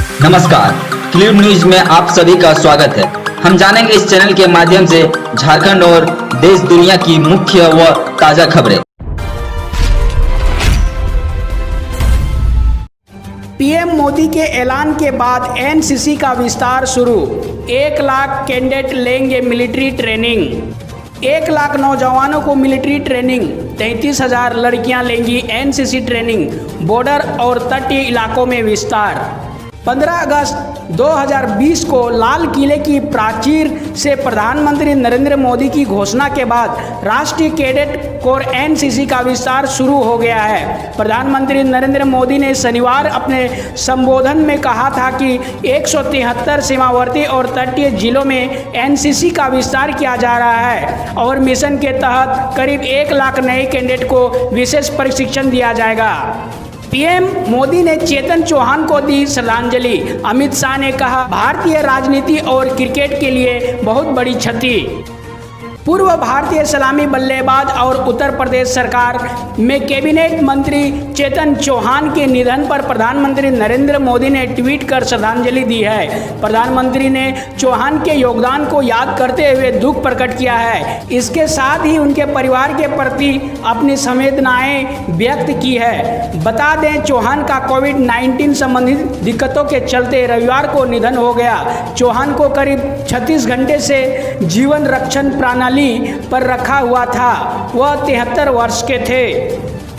नमस्कार, clip news में आप सभी का स्वागत है। हम जानेंगे इस चैनल के माध्यम से झारखंड और देश दुनिया की मुख्य व ताजा खबरें। पीएम मोदी के ऐलान के बाद एनसीसी का विस्तार शुरू। 1 लाख कैडेट लेंगे मिलिट्री ट्रेनिंग। 1 लाख नौजवानों को मिलिट्री ट्रेनिंग, 33,000 लड़कियां लेंगी एनसीसी ट्रेनिंग। बॉर्डर और तटीय इलाकों में विस्तार। 15 अगस्त 2020 को लाल किले की प्राचीर से प्रधानमंत्री नरेंद्र मोदी की घोषणा के बाद राष्ट्रीय कैडेट कोर एनसीसी का विस्तार शुरू हो गया है। प्रधानमंत्री नरेंद्र मोदी ने शनिवार अपने संबोधन में कहा था कि 173 सीमावर्ती और तटीय जिलों में एनसीसी का विस्तार किया जा रहा है और मिशन के तहत करीब 1 लाख नए कैडेट को विशेष प्रशिक्षण दिया जाएगा। पीएम मोदी ने चेतन चौहान को दी श्रद्धांजलि। अमित शाह ने कहा, भारतीय राजनीति और क्रिकेट के लिए बहुत बड़ी क्षति। पूर्व भारतीय सलामी बल्लेबाज और उत्तर प्रदेश सरकार में कैबिनेट मंत्री चेतन चौहान के निधन पर प्रधानमंत्री नरेंद्र मोदी ने ट्वीट कर श्रद्धांजलि दी है। प्रधानमंत्री ने चौहान के योगदान को याद करते हुए दुख प्रकट किया है। इसके साथ ही उनके परिवार के प्रति अपनी संवेदनाएं व्यक्त की है। बता दें, चौहान का कोविड-19 संबंधित दिक्कतों के चलते रविवार को निधन हो गया। चौहान को करीब 36 घंटे से जीवन रक्षण प्रणाली पर रखा हुआ था। वह 73 वर्ष के थे।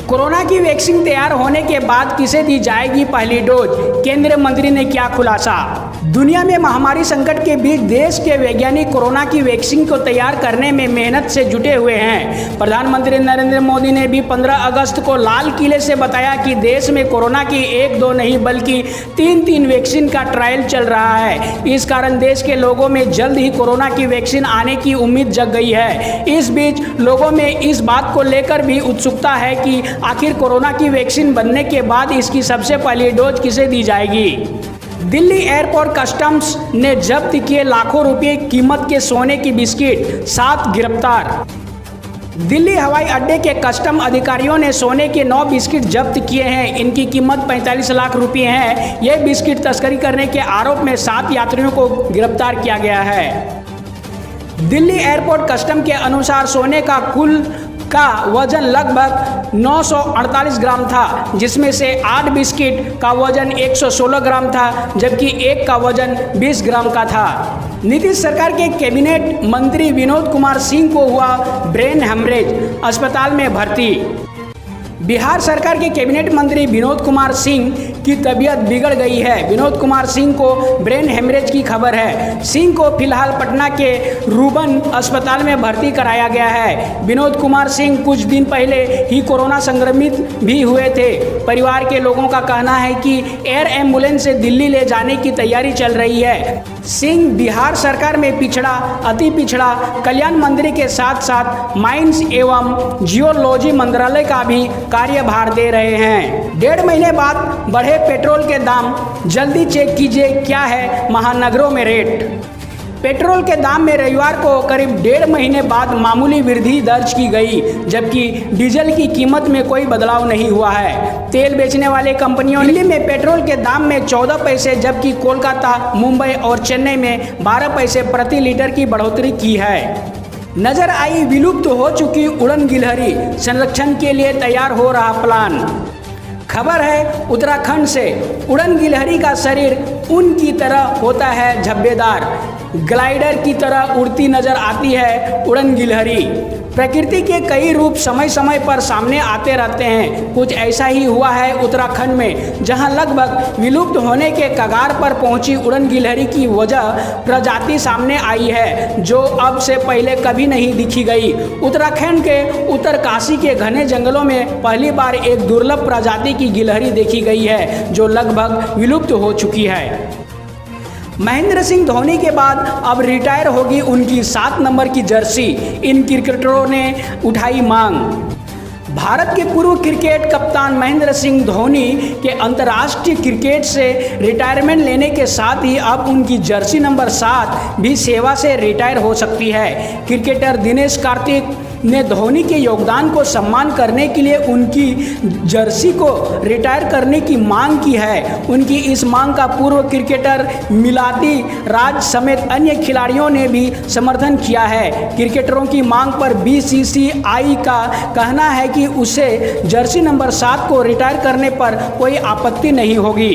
कोरोना की वैक्सीन तैयार होने के बाद किसे दी जाएगी पहली डोज? केंद्रीय मंत्री ने किया खुलासा। दुनिया में महामारी संकट के बीच देश के वैज्ञानिक कोरोना की वैक्सीन को तैयार करने में मेहनत से जुटे हुए हैं। प्रधानमंत्री नरेंद्र मोदी ने भी 15 अगस्त को लाल किले से बताया कि देश में कोरोना की 1-2 नहीं बल्कि 3-3 वैक्सीन का ट्रायल चल रहा है। इस कारण देश के लोगों में जल्द ही कोरोना की वैक्सीन आने की उम्मीद जग गई है। इस बीच लोगों में इस बात को लेकर भी उत्सुकता है कि आखिर कोरोना की वैक्सीन बनने के बाद इसकी सबसे पहली डोज किसे दी जाएगी। दिल्ली एयरपोर्ट कस्टम्स ने जब्त किए लाखों रुपए कीमत के सोने की बिस्किट, 7 गिरफ्तार। दिल्ली हवाई अड्डे के कस्टम अधिकारियों ने सोने के 9 बिस्किट जब्त किए हैं। इनकी कीमत 45 लाख रुपए है। यह बिस्किट तस्करी करने के आरोप में 7 यात्रियों को गिरफ्तार किया गया है। दिल्ली एयरपोर्ट कस्टम के अनुसार सोने का कुल का वजन लगभग 948 ग्राम था, जिसमें से 8 बिस्किट का वजन 116 ग्राम था, जबकि एक का वजन 20 ग्राम का था। नीतीश सरकार के कैबिनेट मंत्री विनोद कुमार सिंह को हुआ ब्रेन हेमरेज, अस्पताल में भर्ती। बिहार सरकार के कैबिनेट मंत्री विनोद कुमार सिंह की तबीयत बिगड़ गई है। विनोद कुमार सिंह को ब्रेन हेमरेज की खबर है। सिंह को फिलहाल पटना के रूबन अस्पताल में भर्ती कराया गया है। विनोद कुमार सिंह कुछ दिन पहले ही कोरोना संक्रमित भी हुए थे। परिवार के लोगों का कहना है कि एयर एम्बुलेंस से दिल्ली ले जाने की तैयारी चल रही है। सिंह बिहार सरकार में पिछड़ा, अति पिछड़ा कल्याण मंत्री के साथ साथ माइंस एवं जियोलॉजी मंत्रालय का भी कार्यभार दे रहे हैं। 1.5 महीने बाद बढ़े पेट्रोल के दाम, जल्दी चेक कीजिए क्या है महानगरों में रेट। पेट्रोल के दाम में रविवार को करीब 1.5 महीने बाद मामूली वृद्धि दर्ज की गई, जबकि डीजल की कीमत में कोई बदलाव नहीं हुआ है। तेल बेचने वाले कंपनियों ने दिल्ली में पेट्रोल के दाम में 14 पैसे, जबकि कोलकाता, मुंबई और चेन्नई में 12 पैसे प्रति लीटर की बढ़ोतरी की है। नजर आई विलुप्त हो चुकी उड़न गिलहरी, संरक्षण के लिए तैयार हो रहा प्लान। खबर है उत्तराखंड से। उड़न गिलहरी का शरीर ऊन की तरह होता है, झब्बेदार, ग्लाइडर की तरह उड़ती नजर आती है उड़न गिलहरी। प्रकृति के कई रूप समय समय पर सामने आते रहते हैं। कुछ ऐसा ही हुआ है उत्तराखंड में, जहां लगभग विलुप्त होने के कगार पर पहुंची उड़न गिलहरी की वजह प्रजाति सामने आई है, जो अब से पहले कभी नहीं दिखी गई। उत्तराखंड के उत्तरकाशी के घने जंगलों में पहली बार एक दुर्लभ प्रजाति की गिलहरी देखी गई है, जो लगभग विलुप्त हो चुकी है। महेंद्र सिंह धोनी के बाद अब रिटायर होगी उनकी 7 नंबर की जर्सी। इन क्रिकेटरों ने उठाई मांग। भारत के पूर्व क्रिकेट कप्तान महेंद्र सिंह धोनी के अंतर्राष्ट्रीय क्रिकेट से रिटायरमेंट लेने के साथ ही अब उनकी जर्सी नंबर 7 भी सेवा से रिटायर हो सकती है। क्रिकेटर दिनेश कार्तिक ने धोनी के योगदान को सम्मान करने के लिए उनकी जर्सी को रिटायर करने की मांग की है। उनकी इस मांग का पूर्व क्रिकेटर मिलाती राज समेत अन्य खिलाड़ियों ने भी समर्थन किया है। क्रिकेटरों की मांग पर बीसीसीआई का कहना है कि उसे जर्सी नंबर 7 को रिटायर करने पर कोई आपत्ति नहीं होगी।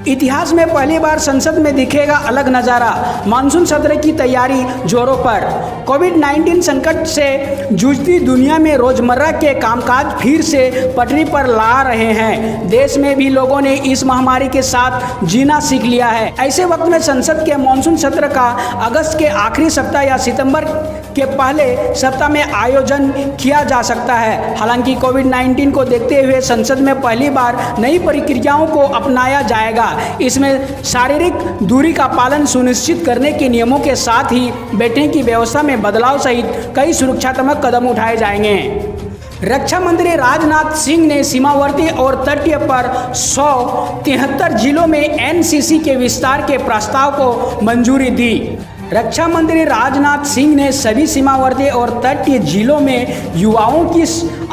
इतिहास में पहली बार संसद में दिखेगा अलग नज़ारा। मानसून सत्र की तैयारी जोरों पर। कोविड-19 संकट से जूझती दुनिया में रोजमर्रा के कामकाज फिर से पटरी पर ला रहे हैं। देश में भी लोगों ने इस महामारी के साथ जीना सीख लिया है। ऐसे वक्त में संसद के मानसून सत्र का अगस्त के आखिरी सप्ताह या सितंबर के पहले सप्ताह में आयोजन किया जा सकता है। हालांकि कोविड-19 को देखते हुए संसद में पहली बार नई प्रक्रियाओं को अपनाया जाएगा। इसमें शारीरिक दूरी का पालन सुनिश्चित करने के नियमों के साथ ही बैठने की व्यवस्था में बदलाव सहित कई सुरक्षात्मक कदम उठाए जाएंगे। रक्षा मंत्री राजनाथ सिंह ने सीमावर्ती और तटीय पर 173 जिलों में एनसीसी के विस्तार के प्रस्ताव को मंजूरी दी। रक्षा मंत्री राजनाथ सिंह ने सभी सीमावर्ती और तटीय जिलों में युवाओं की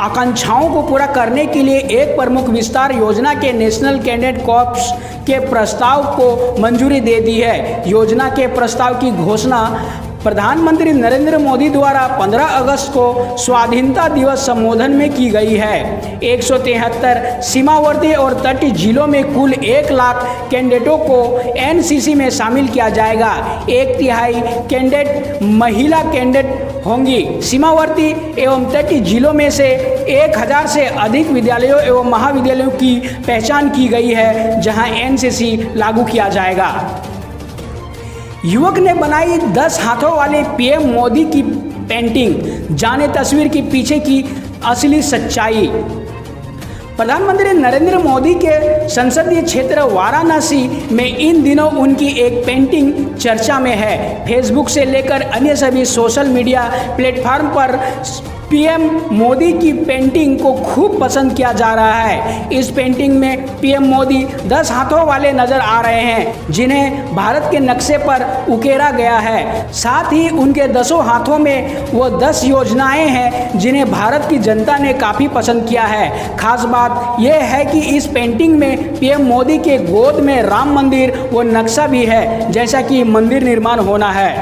आकांक्षाओं को पूरा करने के लिए एक प्रमुख विस्तार योजना के नेशनल कैडेट कॉर्प्स के प्रस्ताव को मंजूरी दे दी है। योजना के प्रस्ताव की घोषणा प्रधानमंत्री नरेंद्र मोदी द्वारा 15 अगस्त को स्वाधीनता दिवस संबोधन में की गई है। 173 सीमावर्ती और तटीय जिलों में कुल 1 लाख कैडेटों को एनसीसी में शामिल किया जाएगा। 1/3 कैडेट महिला कैडेट होंगी। सीमावर्ती एवं तटीय जिलों में से 1000 से अधिक विद्यालयों एवं महाविद्यालयों की पहचान की गई है जहां एनसीसी लागू किया जाएगा। युवक ने बनाई 10 हाथों वाले पीएम मोदी की पेंटिंग। जाने तस्वीर के पीछे की असली सच्चाई। प्रधानमंत्री नरेंद्र मोदी के संसदीय क्षेत्र वाराणसी में इन दिनों उनकी एक पेंटिंग चर्चा में है। फेसबुक से लेकर अन्य सभी सोशल मीडिया प्लेटफॉर्म पर पीएम मोदी की पेंटिंग को खूब पसंद किया जा रहा है। इस पेंटिंग में पीएम मोदी 10 हाथों वाले नजर आ रहे हैं जिन्हें भारत के नक्शे पर उकेरा गया है। साथ ही उनके 10 हाथों में वो 10 योजनाएं हैं जिन्हें भारत की जनता ने काफ़ी पसंद किया है। खास बात यह है कि इस पेंटिंग में पीएम मोदी के गोद में राम मंदिर वो नक्शा भी है जैसा कि मंदिर निर्माण होना है।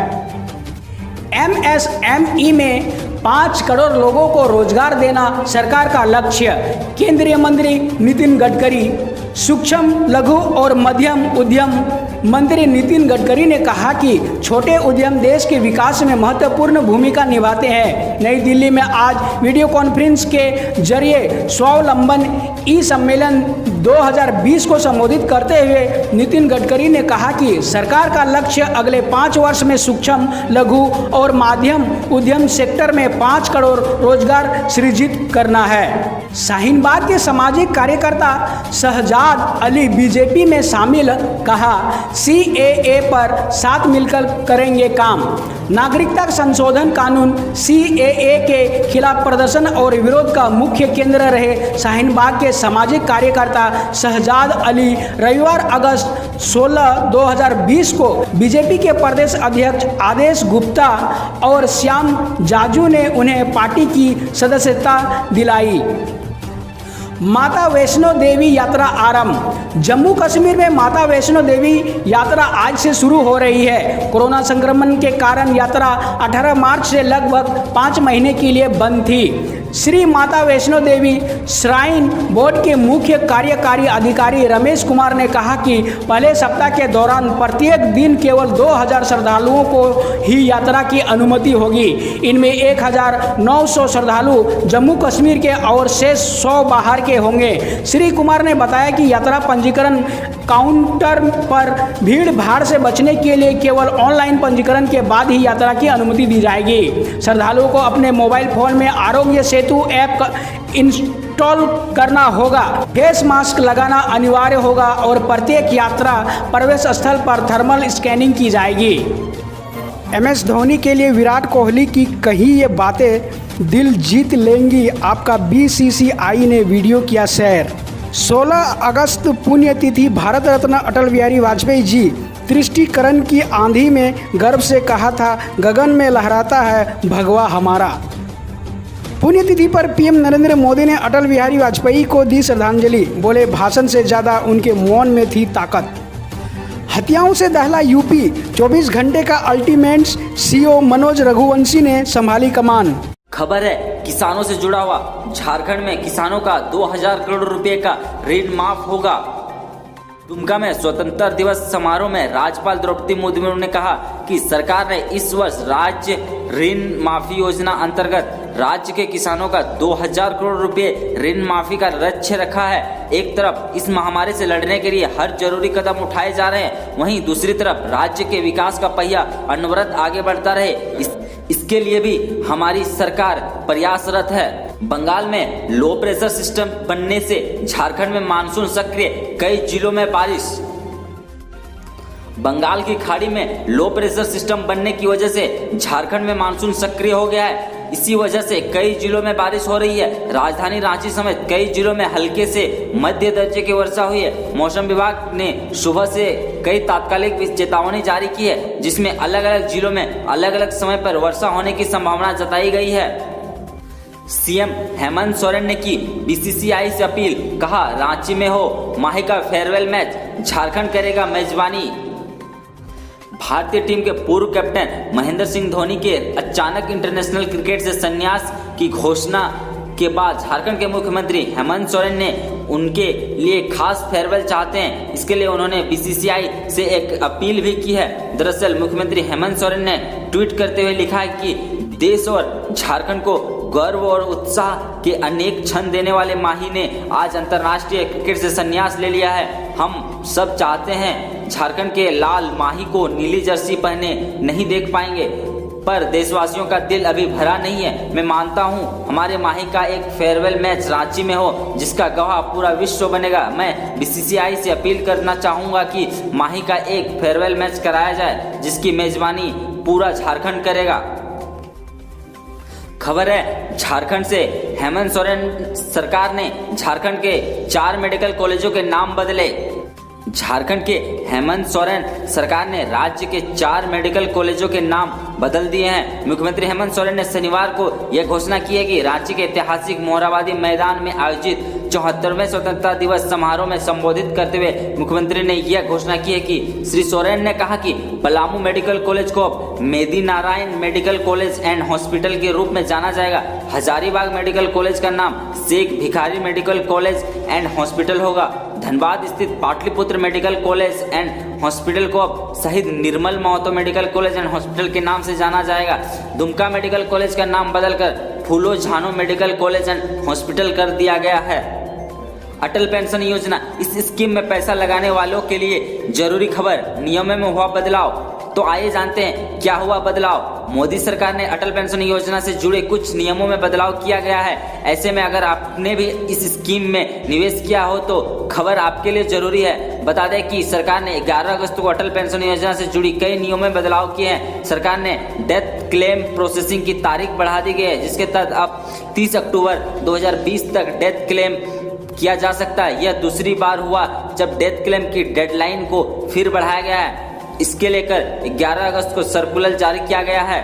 एमएसएमई में 5 करोड़ लोगों को रोजगार देना सरकार का लक्ष्य। केंद्रीय मंत्री नितिन गडकरी। सूक्ष्म लघु और मध्यम उद्यम मंत्री नितिन गडकरी ने कहा कि छोटे उद्यम देश के विकास में महत्वपूर्ण भूमिका निभाते हैं। नई दिल्ली में आज वीडियो कॉन्फ्रेंस के जरिए स्वावलंबन ई सम्मेलन 2020 को संबोधित करते हुए नितिन गडकरी ने कहा कि सरकार का लक्ष्य अगले 5 वर्ष में सूक्ष्म लघु और मध्यम उद्यम सेक्टर में 5 करोड़ रोजगार सृजित करना है। शाहीनबाग के सामाजिक कार्यकर्ता शहजाद अली बीजेपी में शामिल। कहा सीएए पर साथ मिलकर करेंगे काम। नागरिकता संशोधन कानून सीएए के खिलाफ प्रदर्शन और विरोध का मुख्य केंद्र रहे शाहीनबाग के सामाजिक कार्यकर्ता शहजाद अली रविवार अगस्त 16, 2020 को बीजेपी के प्रदेश अध्यक्ष आदेश गुप्ता और श्याम जाजू ने उन्हें पार्टी की सदस्यता दिलाई। माता वैष्णो देवी यात्रा आरंभ। जम्मू कश्मीर में माता वैष्णो देवी यात्रा आज से शुरू हो रही है। कोरोना संक्रमण के कारण यात्रा 18 मार्च से लगभग 5 महीने के लिए बंद थी। श्री माता वैष्णो देवी श्राइन बोर्ड के मुख्य कार्यकारी अधिकारी रमेश कुमार ने कहा कि पहले सप्ताह के दौरान प्रत्येक दिन केवल 2000 श्रद्धालुओं को ही यात्रा की अनुमति होगी। इनमें 1900 श्रद्धालु जम्मू कश्मीर के और शेष 100 बाहर के होंगे। श्री कुमार ने बताया कि यात्रा पंजीकरण काउंटर पर भीड़ भाड़ से बचने के लिए केवल ऑनलाइन पंजीकरण के बाद ही यात्रा की अनुमति दी जाएगी। श्रद्धालुओं को अपने मोबाइल फोन में आरोग्य सेतु ऐप इंस्टॉल करना होगा, फेस मास्क लगाना अनिवार्य होगा और प्रत्येक यात्रा प्रवेश स्थल पर थर्मल स्कैनिंग की जाएगी। एमएस धोनी के लिए विराट कोहली की कही ये बातें दिल जीत लेंगी। आपका बीसीसीआई ने वीडियो किया शेयर। 16 अगस्त पुण्यतिथि भारत रत्न अटल बिहारी वाजपेयी जी तुष्टीकरण की आंधी में गर्व से कहा था, गगन में लहराता है भगवा हमारा। पुण्यतिथि पर पीएम नरेंद्र मोदी ने अटल बिहारी वाजपेयी को दी श्रद्धांजलि। बोले, भाषण से ज़्यादा उनके मौन में थी ताकत। हत्याओं से दहला यूपी, 24 घंटे का अल्टीमेट्स, सीओ मनोज रघुवंशी ने संभाली कमान। खबर है किसानों से जुड़ा हुआ। झारखंड में किसानों का 2000 करोड़ रुपए का ऋण माफ होगा। दुमका में स्वतंत्रता दिवस समारोह में राज्यपाल द्रौपदी मुर्मू ने कहा कि सरकार ने इस वर्ष राज्य ऋण माफी योजना अंतर्गत राज्य के किसानों का 2000 करोड़ रुपए ऋण माफी का लक्ष्य रखा है। एक तरफ इस महामारी से लड़ने के लिए हर जरूरी कदम उठाए जा रहे हैं, वहीं दूसरी तरफ राज्य के विकास का पहिया अनवरत आगे बढ़ता रहे, इसके लिए भी हमारी सरकार प्रयासरत है। बंगाल में लो प्रेशर सिस्टम बनने से झारखंड में मानसून सक्रिय, कई जिलों में बारिश। बंगाल की खाड़ी में लो प्रेशर सिस्टम बनने की वजह से झारखंड में मानसून सक्रिय हो गया है। इसी वजह से कई जिलों में बारिश हो रही है। राजधानी रांची समेत कई जिलों में हल्के से मध्य दर्जे की वर्षा हुई है। मौसम विभाग ने सुबह से कई तात्कालिक चेतावनी जारी की है, जिसमें अलग अलग जिलों में अलग अलग समय पर वर्षा होने की संभावना जताई गई है। सीएम हेमंत सोरेन ने की बीसीसीआई से अपील, कहा रांची में हो माही का फेयरवेल मैच, झारखंड करेगा मेजबानी। भारतीय टीम के पूर्व कैप्टन महेंद्र सिंह धोनी के अचानक इंटरनेशनल क्रिकेट से संन्यास की घोषणा के बाद झारखंड के मुख्यमंत्री हेमंत सोरेन ने उनके लिए खास फेयरवेल चाहते हैं। इसके लिए उन्होंने बीसीसीआई से एक अपील भी की है। दरअसल मुख्यमंत्री हेमंत सोरेन ने ट्वीट करते हुए लिखा है कि देश और झारखंड को गर्व और उत्साह के अनेक क्षण देने वाले माही ने आज अंतर्राष्ट्रीय क्रिकेट से संन्यास ले लिया है। हम सब चाहते हैं झारखंड के लाल माही को नीली जर्सी पहने नहीं देख पाएंगे, पर देशवासियों का दिल अभी भरा नहीं है। मैं मानता हूं हमारे माही का एक फेयरवेल मैच रांची में हो, जिसका गवाह पूरा विश्व बनेगा। मैं बीसीसीआई से अपील करना चाहूंगा कि माही का एक फेयरवेल मैच कराया जाए, जिसकी मेजबानी पूरा झारखंड करेगा। खबर है झारखंड से, हेमंत सोरेन सरकार ने झारखंड के 4 मेडिकल कॉलेजों के नाम बदले। झारखंड के हेमंत सोरेन सरकार ने राज्य के 4 मेडिकल कॉलेजों के नाम बदल दिए हैं। मुख्यमंत्री हेमंत सोरेन ने शनिवार को यह घोषणा की है कि रांची के ऐतिहासिक मोरहाबादी मैदान में आयोजित 74वें स्वतंत्रता दिवस समारोह में संबोधित करते हुए मुख्यमंत्री ने यह घोषणा की है कि श्री सोरेन ने कहा कि पलामू मेडिकल कॉलेज को अब Medi Narayan medical college and hospital के रूप में जाना जाएगा। हजारीबाग मेडिकल कॉलेज का नाम Sheikh Bhikhari medical college and hospital होगा। धनबाद स्थित Patliputra medical college and hospital को अब Shaheed Nirmal Mahto medical college and hospital के नाम से जाना जाएगा। दुमका मेडिकल कॉलेज का नाम बदलकर फूलो झानो मेडिकल कॉलेज एंड हॉस्पिटल कर दिया गया है। अटल पेंशन योजना, इस स्कीम में पैसा लगाने वालों के लिए जरूरी खबर, नियमों में हुआ बदलाव। तो आइए जानते हैं क्या हुआ बदलाव। मोदी सरकार ने अटल पेंशन योजना से जुड़े कुछ नियमों में बदलाव किया गया है। ऐसे में अगर आपने भी इस स्कीम में निवेश किया हो तो खबर आपके लिए जरूरी है। बता दें कि सरकार ने 11 अगस्त को अटल पेंशन योजना से जुड़ी कई नियमों में बदलाव किए हैं। सरकार ने डेथ क्लेम प्रोसेसिंग की तारीख बढ़ा दी गई है, जिसके तहत अब 30 अक्टूबर 2020 तक डेथ क्लेम किया जा सकता है। यह दूसरी बार हुआ जब डेथ क्लेम की डेडलाइन को फिर बढ़ाया गया है। इसके लेकर 11 अगस्त को सर्कुलर जारी किया गया है।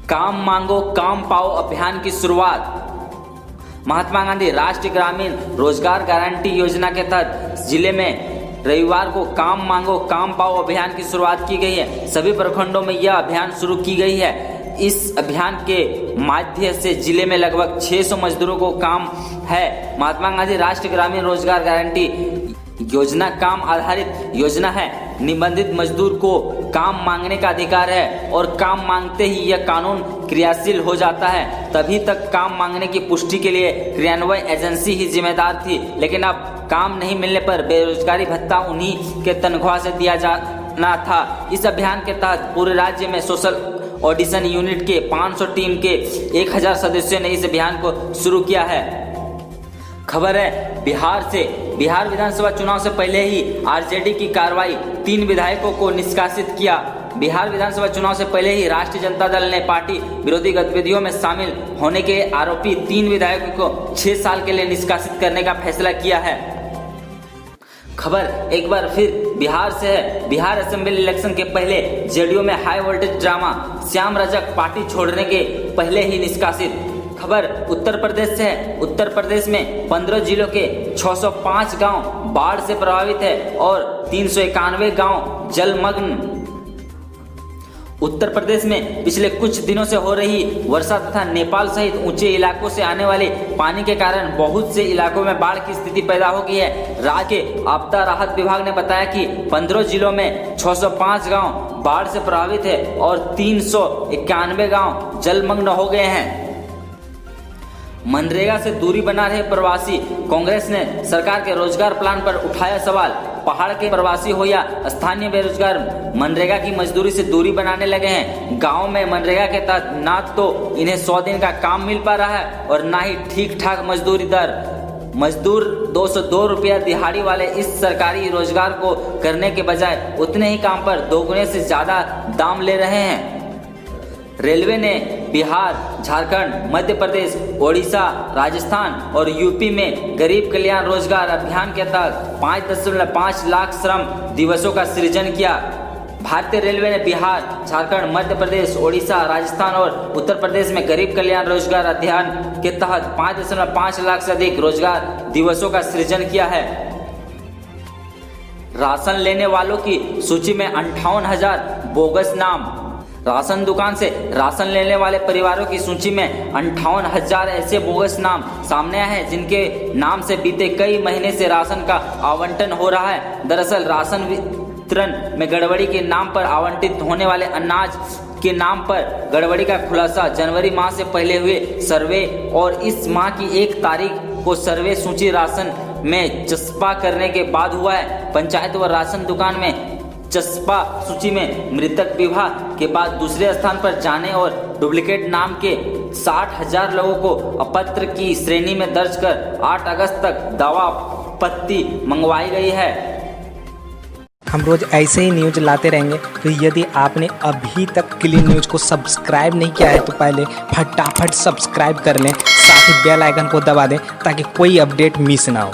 काम मांगो काम पाओ अभियान की शुरुआत। महात्मा गांधी राष्ट्रीय ग्रामीण रोजगार गारंटी योजना के तहत जिले में रविवार को काम मांगो काम पाओ अभियान की शुरुआत की गई है। सभी प्रखंडों में यह अभियान शुरू की गई है। इस अभियान के माध्यम से जिले में लगभग 600 मजदूरों को काम है। महात्मा गांधी राष्ट्रीय ग्रामीण रोजगार गारंटी योजना काम आधारित योजना है। निबंधित मजदूर को काम मांगने का अधिकार है और काम मांगते ही यह कानून क्रियाशील हो जाता है। तभी तक काम मांगने की पुष्टि के लिए क्रियान्वयन एजेंसी ही जिम्मेदार थी, लेकिन अब काम नहीं मिलने पर बेरोजगारी भत्ता उन्हीं के तनख्वाह से दिया जाना था। इस अभियान के तहत पूरे राज्य में सोशल ऑडिशन यूनिट के 500 टीम के 1000 सदस्यों ने इस अभियान को शुरू किया है। खबर है बिहार से, बिहार विधानसभा चुनाव से पहले ही आरजेडी की कार्रवाई, 3 विधायकों को निष्कासित किया। बिहार विधानसभा चुनाव से पहले ही राष्ट्रीय जनता दल ने पार्टी विरोधी गतिविधियों में शामिल होने के आरोपी 3 विधायकों को 6 साल के लिए निष्कासित करने का फैसला किया है। खबर एक बार फिर बिहार से है। बिहार असेंबली इलेक्शन के पहले जेडीयू में high voltage drama, Shyam Rajak party छोड़ने के पहले ही निष्कासित। खबर उत्तर प्रदेश से है। उत्तर प्रदेश में 15 जिलों के 605 गांव बाढ़ से प्रभावित है और 391 गांव जलमग्न। उत्तर प्रदेश में पिछले कुछ दिनों से हो रही वर्षा तथा नेपाल सहित ऊंचे इलाकों से आने वाले पानी के कारण बहुत से इलाकों में बाढ़ की स्थिति पैदा हो गई है। राज्य के आपदा राहत विभाग ने बताया कि 15 जिलों में 605 गांव बाढ़ से प्रभावित है और 391 गांव जलमग्न हो गए हैं। मनरेगा से दूरी बना रहे प्रवासी। कांग्रेस ने सरकार के रोजगार प्लान पर उठाया सवाल। पहाड़ के प्रवासी हो या स्थानीय बेरोजगार मनरेगा की मजदूरी से दूरी बनाने लगे हैं। गांव में मनरेगा के तहत ना तो इन्हें 100 दिन का काम मिल पा रहा है और ना ही ठीक ठाक मजदूरी दर। मजदूर 202 रुपया दिहाड़ी वाले इस सरकारी रोजगार को करने के बजाय उतने ही काम पर दोगुने से ज्यादा दाम ले रहे हैं। रेलवे ने बिहार, झारखंड, मध्य प्रदेश, ओडिशा, राजस्थान और यूपी में गरीब कल्याण रोजगार अभियान के तहत 5.5 लाख श्रम दिवसों का सृजन किया। भारतीय रेलवे ने बिहार, झारखंड, मध्य प्रदेश, ओडिशा, राजस्थान और उत्तर प्रदेश में गरीब कल्याण रोजगार अभियान के तहत 5.5 लाख से अधिक रोजगार दिवसों का सृजन किया है। राशन लेने वालों की सूची में 58,000 बोगस नाम। राशन दुकान से राशन लेने वाले परिवारों की सूची में 58,000 ऐसे बोगस नाम सामने आए हैं जिनके नाम से बीते कई महीने से राशन का आवंटन हो रहा है। दरअसल राशन वितरण में गड़बड़ी के नाम पर आवंटित होने वाले अनाज के नाम पर गड़बड़ी का खुलासा जनवरी माह से पहले हुए सर्वे और इस माह की 1 तारीख को सर्वे सूची राशन में चस्पा करने के बाद हुआ है। पंचायत व राशन दुकान में चस्पा सूची में मृतक विवाह के बाद दूसरे स्थान पर जाने और डुप्लीकेट नाम के 60,000 लोगों को अपत्र की श्रेणी में दर्ज कर 8 अगस्त तक दावा आपत्ति मंगवाई गई है। हम रोज ऐसे ही न्यूज लाते रहेंगे, तो यदि आपने अभी तक क्लीन न्यूज को सब्सक्राइब नहीं किया है तो पहले फटाफट सब्सक्राइब कर लें, साथ ही बेल आइकन को दबा दें ताकि कोई अपडेट मिस ना हो।